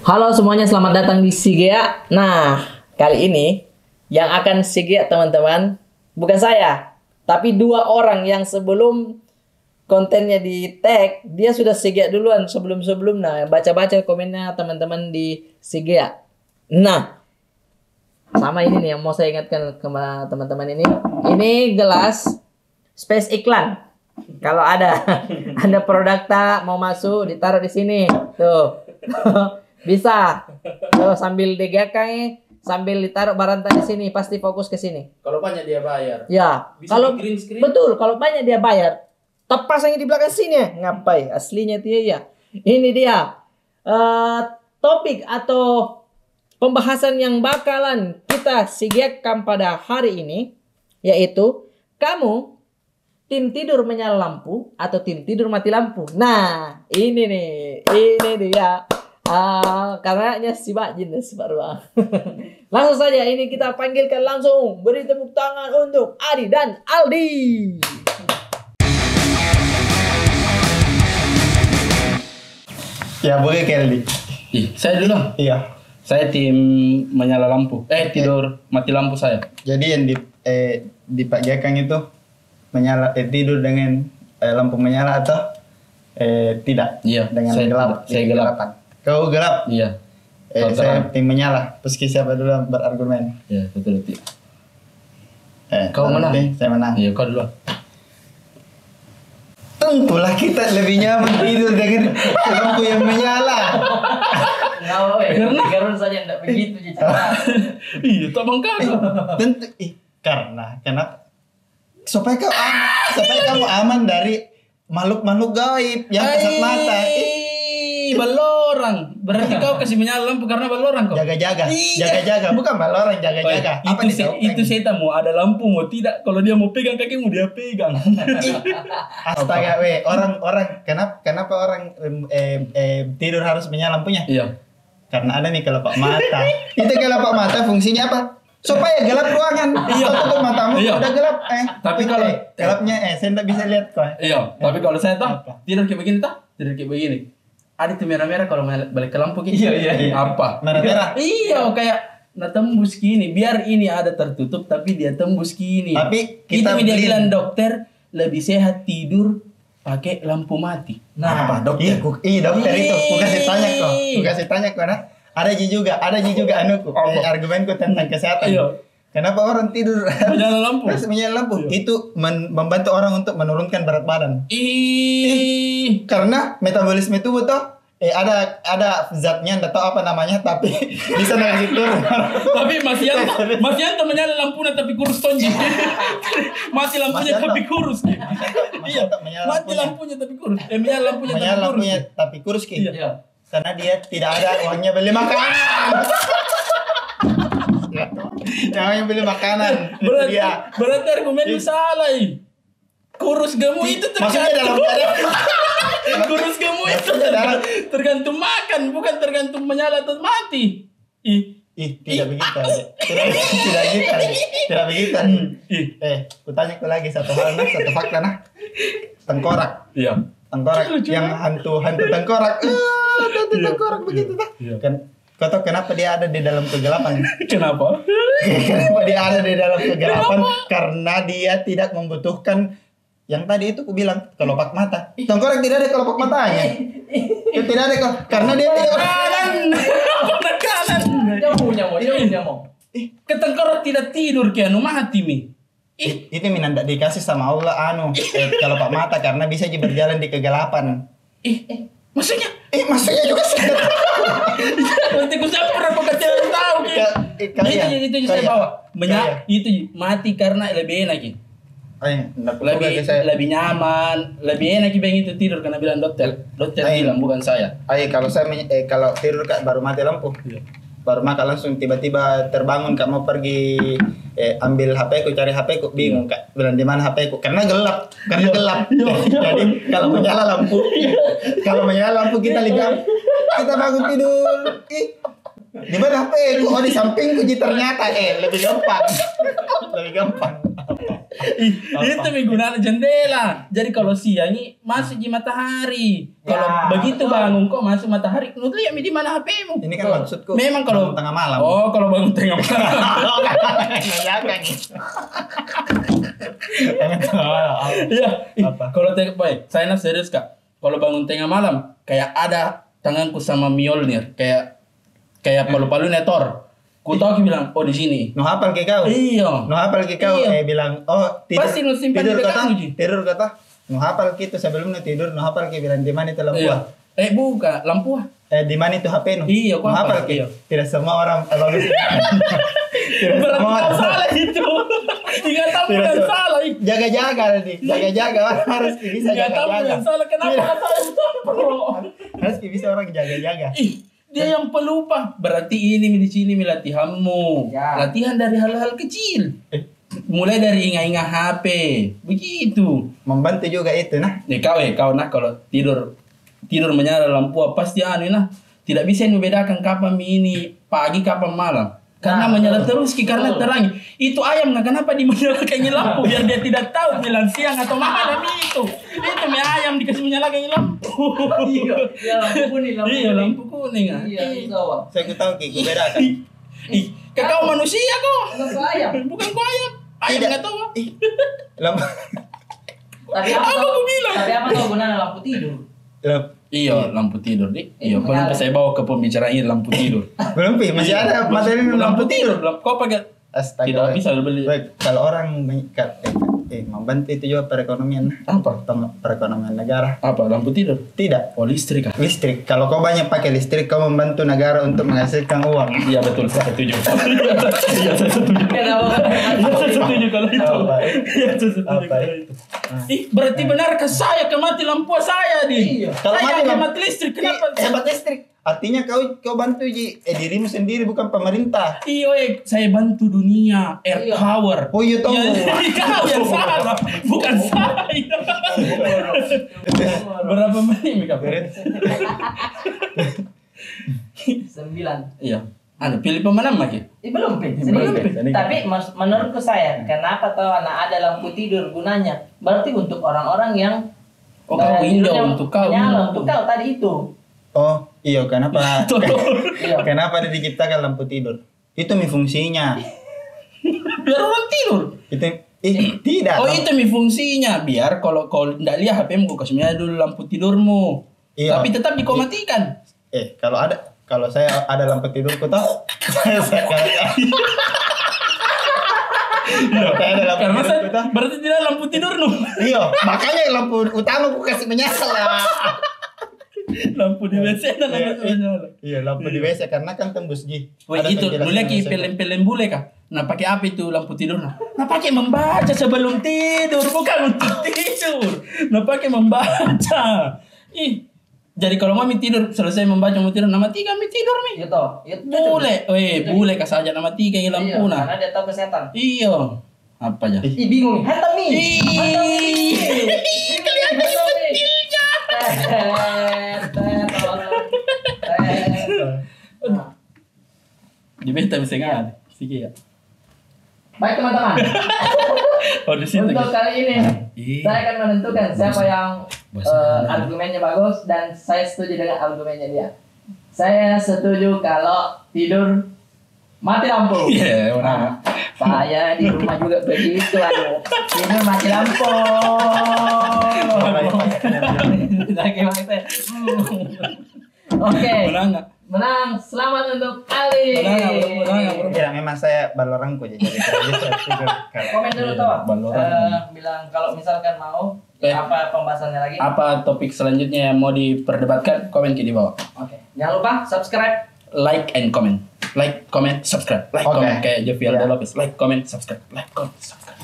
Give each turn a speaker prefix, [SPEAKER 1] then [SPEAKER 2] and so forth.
[SPEAKER 1] Halo semuanya, selamat datang di Sigea. Nah, kali ini yang akan Sigea teman-teman bukan saya, tapi dua orang yang sebelum kontennya di tag, dia sudah Sigea duluan sebelum-sebelumnya. Baca-baca komennya teman-teman di Sigea. Nah, sama ini nih yang mau saya ingatkan ke teman-teman ini. Ini gelas space iklan. Kalau ada produk tak mau masuk, ditaruh di sini. Tuh. Bisa. Tuh, sambil digakai, sambil ditaruh barang di sini, pasti fokus ke sini.
[SPEAKER 2] Kalau banyak dia bayar.
[SPEAKER 1] Ya,
[SPEAKER 2] Bisa
[SPEAKER 1] kalau
[SPEAKER 2] di green screen?
[SPEAKER 1] betul, kalau banyak dia bayar. Pasangnya di belakang sini ya. Ngapain? Aslinya dia ya. Ini dia. Topik atau pembahasan yang bakalan kita sigiakan pada hari ini, yaitu kamu tim tidur menyala lampu atau tim tidur mati lampu. Nah, ini dia. Karenanya si Bajin si Barwa. Langsung saja ini kita panggilkan langsung. Beri tepuk tangan untuk Adi dan Aldi.
[SPEAKER 3] Ya boleh Kelly.
[SPEAKER 2] Saya dulu.
[SPEAKER 3] Iya.
[SPEAKER 2] Saya tim menyala lampu. Tidur mati lampu saya.
[SPEAKER 3] Jadi yang di Pak Gekang itu menyala tidur dengan lampu menyala atau tidak?
[SPEAKER 2] Iya.
[SPEAKER 3] Dengan
[SPEAKER 2] saya
[SPEAKER 3] gelap.
[SPEAKER 2] Tidak. Saya gelap.
[SPEAKER 3] Gelapan. Kau gelap?
[SPEAKER 2] Iya.
[SPEAKER 3] Saya tim menyala. Meski siapa dulu yang berargumen?
[SPEAKER 2] Iya, betul. Kau
[SPEAKER 3] berarti
[SPEAKER 2] menang.
[SPEAKER 3] Saya menang.
[SPEAKER 2] Iya, kau dulu.
[SPEAKER 3] Tentulah kita lebih nyaman tidur dengan lampu yang menyala.
[SPEAKER 1] Karena saja tidak begitu cara.
[SPEAKER 2] Iya, tak bangka.
[SPEAKER 3] Tentu karena kenapa? Supaya kamu aman dari makhluk-makhluk gaib yang kasat mata.
[SPEAKER 2] Balorang. Berarti kau kasih menyala lampu karena balorang kau.
[SPEAKER 3] Jaga-jaga, bukan balorang jaga-jaga. Apa
[SPEAKER 2] Itu setan mau ada lampu mau tidak. Kalau dia mau pegang kakimu dia pegang.
[SPEAKER 3] Astaga, orang kenapa orang tidur harus menyala lampunya?
[SPEAKER 2] Iya.
[SPEAKER 3] Karena ada nih kelopak mata. Itu kelopak mata fungsinya apa? Supaya gelap ruangan.
[SPEAKER 2] Iya.
[SPEAKER 3] Tutup matamu udah gelap.
[SPEAKER 2] Tapi kalau
[SPEAKER 3] gelapnya saya tidak bisa lihat kok.
[SPEAKER 2] Iya, tapi kalau saya tidur kayak begini tidur kayak begini. Ada tuh merah-merah kalau balik ke lampu gitu.
[SPEAKER 3] Iya.
[SPEAKER 2] Apa?
[SPEAKER 3] Merah-merah.
[SPEAKER 2] Iya, kayak tembus gini. Biar ini ada tertutup tapi dia tembus gini.
[SPEAKER 3] Tapi
[SPEAKER 2] itu
[SPEAKER 3] kita
[SPEAKER 2] dia bilang dokter lebih sehat tidur pakai lampu mati.
[SPEAKER 3] Nah, apa dokter? Dokter itu. Ku kasih tanya kok. Nah, ada juga anuku. Argumenku tentang kesehatan.
[SPEAKER 2] Iya.
[SPEAKER 3] Kenapa orang tidur
[SPEAKER 2] menyala lampu?
[SPEAKER 3] Menyala lampu. Iya. Itu membantu orang untuk menurunkan berat badan. Karena metabolisme tubuh toh ada zatnya enggak tahu apa namanya tapi bisa ngasih turun.
[SPEAKER 2] Tapi Mas Yanto menyala lampunya tapi kurus tonji. Mati lampunya tapi kurus. Iya, mati lampunya tapi kurus. Menyala lampunya
[SPEAKER 3] tapi kurus ki.
[SPEAKER 2] Iya.
[SPEAKER 3] Karena dia tidak ada uangnya beli makanan. Yang beli makanan.
[SPEAKER 2] Berarti argumennya salah. Kurus gemuk itu
[SPEAKER 3] tergantung.
[SPEAKER 2] Kurus gemuk itu tergantung makan, bukan tergantung menyala atau mati.
[SPEAKER 3] Tidak begitu. Tidak begitu. Kutanya kau lagi satu fakta nah. Tengkorak.
[SPEAKER 2] Iya.
[SPEAKER 3] Tengkorak yang hantu tengkorak. Tengkorak begitu dah. Kan kau tahu kenapa dia ada di dalam kegelapan?
[SPEAKER 2] Kenapa?
[SPEAKER 3] Kenapa dia ada di dalam kegelapan? Karena dia tidak membutuhkan yang tadi itu ku bilang kelopak mata. Tengkorak tidak ada kelopak matanya. Tidak ada karena dia tidak
[SPEAKER 2] kanan. Jauhnya mau. Ketengkorak tidak tidur kianu mati mi.
[SPEAKER 3] Itu minanda dikasih sama Allah kelopak mata karena bisa berjalan di kegelapan. Maksudnya juga sih.
[SPEAKER 2] Nanti ku siapa pernah kecil tahu itu saya bawa. Itu mati karena lebih enak gitu. Lebih nyaman, lebih enak bang itu tidur karena bilang dokter bilang bukan saya.
[SPEAKER 3] Kalau saya kalau tidur kak baru mati lampu, baru makan langsung tiba-tiba terbangun kak mau pergi ambil HP ku cari HP ku bingung kak bilang di mana HP ku karena gelap jadi kalau menyala lampu kita lihat kita bangun tidur di mana HP ku di sampingku ternyata lebih gampang
[SPEAKER 2] Itu menggunakan jendela. Jadi kalau siang ini masuk di matahari. Kalau begitu bangun kok masuk matahari. Lu lihat di mana HP-mu?
[SPEAKER 3] Ini kan maksudku.
[SPEAKER 2] Memang kalau
[SPEAKER 3] bangun tengah malam.
[SPEAKER 2] Oh, kalau bangun tengah malam. Iya. Kalau saya serius Kak. Kalau bangun tengah malam kayak ada tanganku sama Mjolnir kayak palu-palu netor. Ku tahu bilang, oh di sini.
[SPEAKER 3] No hafal ke kau?
[SPEAKER 2] Iya.
[SPEAKER 3] No hafal ke kau? Bilang, oh tidur.
[SPEAKER 2] Pasti nu simpan
[SPEAKER 3] tidur
[SPEAKER 2] di
[SPEAKER 3] kata.
[SPEAKER 2] belakang.
[SPEAKER 3] Tidur kata. No hafal gitu sebelum nu tidur. No hafal ke bilang di mana itu lampu?
[SPEAKER 2] Iya. Bukan lampu.
[SPEAKER 3] Di mana itu HP nu?
[SPEAKER 2] Iya,
[SPEAKER 3] no hafal ke.
[SPEAKER 2] Iya.
[SPEAKER 3] Tidak semua orang kalau
[SPEAKER 2] tidak semua orang salah itu. Tidak tahu yang salah.
[SPEAKER 3] Jaga-jaga nih. Jaga-jaga harus bisa jaga-jaga.
[SPEAKER 2] Tidak tahu yang salah kenapa kata itu, bro.
[SPEAKER 3] Harus bisa orang jaga-jaga.
[SPEAKER 2] Dia yang pelupa. Berarti ini di sini latihanmu. Ya. Latihan dari hal-hal kecil. Mulai dari ingat-ingat HP. Begitu.
[SPEAKER 3] Membantu juga itu nah.
[SPEAKER 2] Kau nah kalau tidur menyala lampu pasti nah. Tidak bisa membedakan kapan ini pagi kapan malam. Karena menyala terus karena terang. Itu ayam kenapa dimenyalakan lampu biar dia tidak tahu bilang siang atau malam itu. Itu ayam dikasih menyalakan lampu.
[SPEAKER 1] Iya, lampu kuning.
[SPEAKER 2] Iya, lampu kuning.
[SPEAKER 1] Iya,
[SPEAKER 3] saya tahu Ki, bedakan.
[SPEAKER 2] Kau manusia kok.
[SPEAKER 1] Bukan
[SPEAKER 2] kau ayam. Ayam enggak tahu.
[SPEAKER 3] Lampu.
[SPEAKER 1] Tapi apa tahu gunanya lampu tidur?
[SPEAKER 2] Iya, lampu tidur Iya, belum saya bawa ke pembicaraan ini lampu tidur.
[SPEAKER 3] Belum masih ada materi lampu tidur.
[SPEAKER 2] Kau pakai tidak bisa beli.
[SPEAKER 3] Baik, kalau orang membantu itu juga perekonomian.
[SPEAKER 2] Apa?
[SPEAKER 3] Perekonomian negara.
[SPEAKER 2] Apa? Lampu tidur? Tidak. Oh, listrik.
[SPEAKER 3] Listrik. Kalau kau banyak pakai listrik, kau membantu negara untuk menghasilkan uang.
[SPEAKER 2] Iya betul, saya setuju. Iya, saya setuju. Saya setuju kalau itu. Iya, saya setuju kalau itu. Berarti benarkah saya mati lampu saya di?
[SPEAKER 3] Kalau
[SPEAKER 2] saya mati listrik, kenapa?
[SPEAKER 3] Hemat listrik. Artinya kau bantu dirimu sendiri bukan pemerintah.
[SPEAKER 2] Iya, saya bantu dunia, air power.
[SPEAKER 3] Oh iya tahu.
[SPEAKER 2] Kau yang salah, bukan saya. Berapa menit Mika?
[SPEAKER 1] 9.
[SPEAKER 2] Iya. Pilih pemenang lagi?
[SPEAKER 1] Belum. Tapi menurutku saya, kenapa tahu ada lampu tidur gunanya? Berarti untuk orang-orang yang
[SPEAKER 2] untuk kau
[SPEAKER 1] tadi itu.
[SPEAKER 3] Oh, iya kenapa? Kenapa diciptakan lampu tidur? Itu fungsinya.
[SPEAKER 2] Biar orang tidur.
[SPEAKER 3] Itu tidak.
[SPEAKER 2] Oh, itu fungsinya. Biar kalau kau tidak lihat HP-mu kasih dulu lampu tidurmu. Iya. Tapi tetap dikomatikan.
[SPEAKER 3] Kalau saya ada lampu tidurku tahu.
[SPEAKER 2] Berarti tidak lampu tidur nu.
[SPEAKER 3] Iya, makanya lampu utama aku kasih menyala.
[SPEAKER 2] Lampu di WC dan menyala.
[SPEAKER 3] Iya, lampu di WC karena kan tembus Ji.
[SPEAKER 2] Itu dulu lagi film-film bule kah? Nah, pakai apa itu lampu tidur? Nah, pakai membaca sebelum tidur, bukan untuk tidur. Nah, pakai membaca. Jadi kalau mami tidur selesai membaca mau tidur nama 3 mi tidur mi.
[SPEAKER 1] Itu.
[SPEAKER 2] Boleh. Boleh kasih aja nama 3 yang lampu nah.
[SPEAKER 1] Karena dia tahu kesehatan.
[SPEAKER 2] Iya. Apa aja?
[SPEAKER 1] Bingung. Hantam mi.
[SPEAKER 2] Kelihatan kecilnya. Di beta bisa nggak? Sige ya.
[SPEAKER 1] Baik teman-teman. Untuk kali ini saya akan menentukan siapa yang argumennya bagus dan saya setuju dengan argumennya dia. Saya setuju kalau tidur mati lampu. Saya di rumah juga begitu tidur mati lampu. Oke. Menang. Selamat untuk Ali.
[SPEAKER 3] Menang. Ya memang saya balorangku jadi.
[SPEAKER 1] Komen dulu toh. Bilang kalau misalkan mau apa pembahasannya lagi?
[SPEAKER 2] Apa topik selanjutnya yang mau diperdebatkan? Komen di bawah.
[SPEAKER 1] Oke. Jangan lupa subscribe,
[SPEAKER 2] like and comment. Like, comment, subscribe. Like, comment kayak Jovial Lopez. Like, comment, subscribe. Like, comment, subscribe.